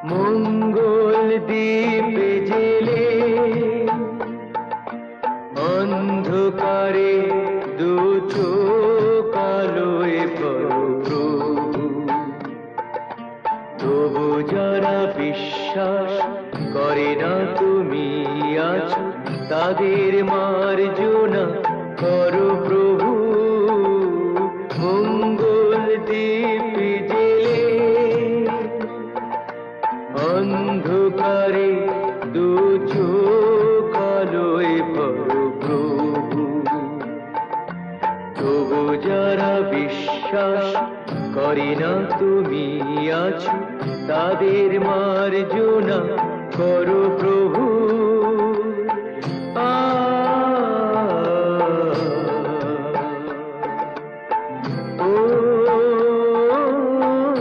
মঙ্গল দ্বীপে জেলে অন্ধকারে দু চোখ আলোয় ভরো প্রভু। তবু যারা বিশ্বাস করে না তুমি আছো, তাদের মার্জনা করো প্রভু। মঙ্গল দ্বীপে জেলে অন্ধকারে দু চোখ আলোয় ভরো প্রভু। তবু যারা বিশ্বাস করে না তুমি আছো, তাদের মার্জনা করো প্রভু।